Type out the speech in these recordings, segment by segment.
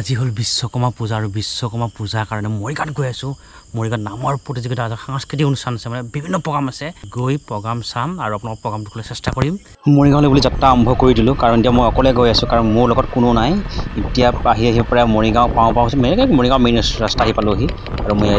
আজি হল বিশ্বকৰ্মা পূজা আৰু বিশ্বকৰ্মা পূজাৰ কাৰণে মৰিগাঁৱত গৈ আছো মৰিগাঁৱত নামৰ প্ৰতিযোগিতা সাংস্কৃতিক অনুষ্ঠান আছে মানে বিভিন্ন প্ৰগ্ৰাম আছে গৈ প্ৰগ্ৰাম চাম আৰু আপোনাক প্ৰগ্ৰামটো কৰিবলৈ চেষ্টা কৰিম মৰিগাঁৱলৈ বুলি যাত্ৰা আৰম্ভ কৰি দিলোঁ কাৰণ এতিয়া মই অকলে গৈ আছোঁ কাৰণ মোৰ লগত কোনো নাই এতিয়া আহি প্ৰায় মৰিগাঁও পাওঁ মৰিগাঁও মেইন ৰাস্তা আহি পালোহি আৰু মই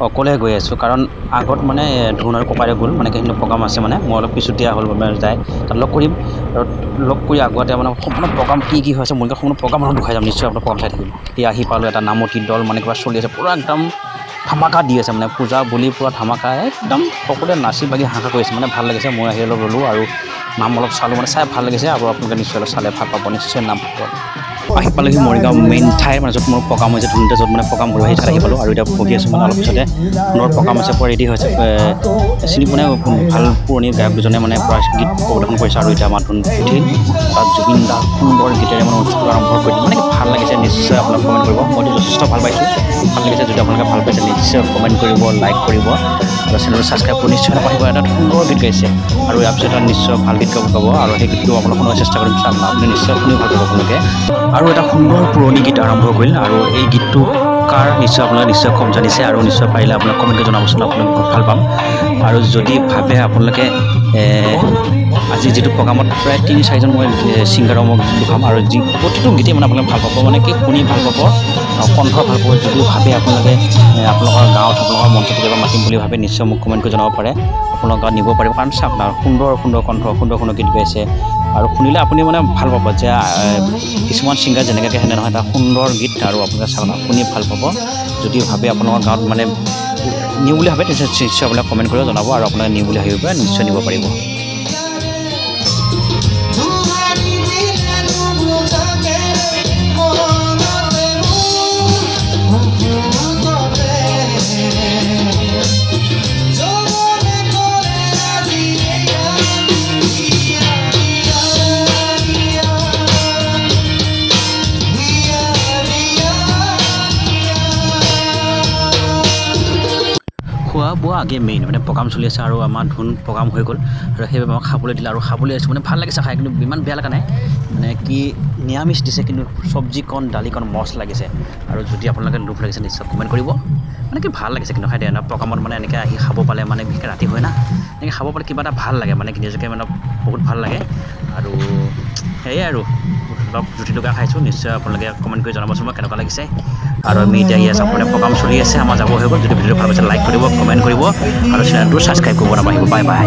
অকলে গৈ আছোঁ কাৰণ আগত মানে ধুন আৰু কপাৰে গ'ল মানে সেইখিনি প্ৰগ্ৰাম আছে মানে মই অলপ পিছতীয়া হ'ল যায় তাত লগ কৰিম আৰু লগ কৰি আগতে মানে সম্পূৰ্ণ প্ৰগ্ৰাম কি হৈছে মৰিগাঁৱত সম্পূৰ্ণ প্ৰগ্ৰাম দেখাই যাম নিশ্চয় আপোনাৰ প্ৰগ্ৰাম চাই থাকিম এই আহি পালোঁ এটা নামতি দল মানে কিবা চলি আছে পূৰা একদম ধামাকা দি আছে মানে পূজা বুলি পূৰা ধামাকা একদম সকলোৱে নাচি বাগি হাঁহা কৰিছে মানে ভাল লাগিছে মই আহি অলপ ৰ'লোঁ আৰু নাম অলপ চালোঁ মানে চাই ভাল লাগিছে আৰু আপোনালোকে নিশ্চয় অলপ চালে ভাল পাব নিশ্চয় নাম আহি পালেহি মৰিগাঁও মেইন ঠাই মানে য'ত মোৰ প্ৰগ্ৰাম হৈছে ধুনীয়া য'ত মানে প্ৰগ্ৰাম কৰিব সেই ঠাইত আহি পালোঁ আৰু এতিয়া পঢ়ি আছোঁ মানে অলপ পিছতে পুনৰ প্ৰগ্ৰাম আছে পূৰা ৰেডি হৈছে চিনি পোৱা ভাল পুৰণি গায়ক দুজনে মানে পূৰা গীত প্ৰদৰ্শন কৰিছে আৰু এতিয়া আমাৰ ধুন উঠিল তাত জুবিন দা সুন্দৰ গীতেৰে মানে অনুষ্ঠানটো আৰম্ভ কৰি দিম মানে ভাল লাগিছে নিশ্চয় আপোনাক কমেণ্ট কৰিব মইতো যথেষ্ট ভাল পাইছোঁ ভাল লাগিছে যদি আপোনালোকে ভাল পাইছে নিশ্চয় কমেণ্ট কৰিব লাইক কৰিব আৰু চেনেলটো ছাবস্ক্ৰাইব কৰি নিশ্চয় নাপাহৰিব এটা সুন্দৰ গীত গাইছে আৰু ইয়াৰ পিছত নিশ্চয় ভাল গীত গাব আৰু সেই গীতটো আপোনাক শুনিব চেষ্টা কৰিম চাম আপুনি নিশ্চয় শুনি ভাল পাব আপোনালোকে আৰু এটা সুন্দৰ পুৰণি গীত আৰম্ভ কৰিল আৰু এই গীতটো কাৰ নিশ্চয় আপোনালোকে নিশ্চয় কম জানিছে আৰু নিশ্চয় পাৰিলে আপোনাক কমেণ্টকৈ জনাবচোন আপোনালোকে খুব ভাল পাম আৰু যদি ভাবে আপোনালোকে আজি যিটো প্ৰগ্ৰামত প্ৰায় ৩-৪জন মই ছিংগাৰক মই দেখাম আৰু প্ৰতিটো গীতেই মানে আপোনালোকে ভাল পাব মানে কি শুনি ভাল পাব কণ্ঠ ভাল পাব যদি ভাবে আপোনালোকে আপোনালোকৰ গাঁৱত আপোনালোকৰ মঞ্চত কেতিয়াবা মাতিম বুলি ভাবে নিশ্চয় মোক কমেণ্ট কৰি জনাব পাৰে আপোনালোকৰ গাঁৱত নিব পাৰিব কাৰণ চাওক না সুন্দৰ কণ্ঠ সুন্দৰ গীত গাইছে আৰু শুনিলে আপুনি মানে ভাল পাব যে কিছুমান ছিংগাৰ যেনেকৈ সেনে নহয় এটা সুন্দৰ গীত আৰু আপোনালোকে চাওক না শুনি ভাল পাব যদি ভাবে আপোনালোকৰ গাঁৱত মানে নিওঁ বুলি ভাবে তেতিয়া নিশ্চয় আপোনাক কমেণ্ট কৰি জনাব আৰু আপোনালোকে নিওঁ বুলি ভাবিব পাৰে নিশ্চয় নিব পাৰিব খোৱা বোৱা আগে মেইন মানে প্ৰগ্ৰাম চলি আছে আৰু আমাৰ ধুন প্ৰগ্ৰাম হৈ গ'ল আৰু সেইবাবে আমাক খাবলৈ দিলে আৰু খাবলৈ আহিছোঁ মানে ভাল লাগিছে খাই কিন্তু ইমান বেয়া লগা নাই মানে কি নিৰামিষ দিছে কিন্তু চব্জিকণ দালিকণ মচ লাগিছে আৰু যদি আপোনালোকে লোভ লাগিছে নিশ্চয় কমেণ্ট কৰিব মানে কি ভাল লাগিছে কিন্তু খাই দিয়া প্ৰগ্ৰামত মানে এনেকৈ আহি খাব পালে মানে বিশেষকৈ ৰাতি হয় না এনেকৈ খাব পালে কিবা এটা ভাল লাগে মানে কি নিজকে মানে বহুত ভাল লাগে আৰু সেয়াই আৰু অলপ জুতি লগা খাইছোঁ নিশ্চয় আপোনালোকে কমেণ্ট কৰি জনাবচোন মই কেনেকুৱা লাগিছে আৰু আমি এতিয়া আহি আছোঁ আপোনাৰ প্ৰগ্ৰাম চলি আছে আমাৰ যাব হৈ গ'ল যদি ভিডিঅ'টো ভাল পাইছে লাইক কৰিব কমেণ্ট কৰিব আৰু চেনেলটো ছাবস্ক্ৰাইব কৰিব নাপাহৰিব বাই বাই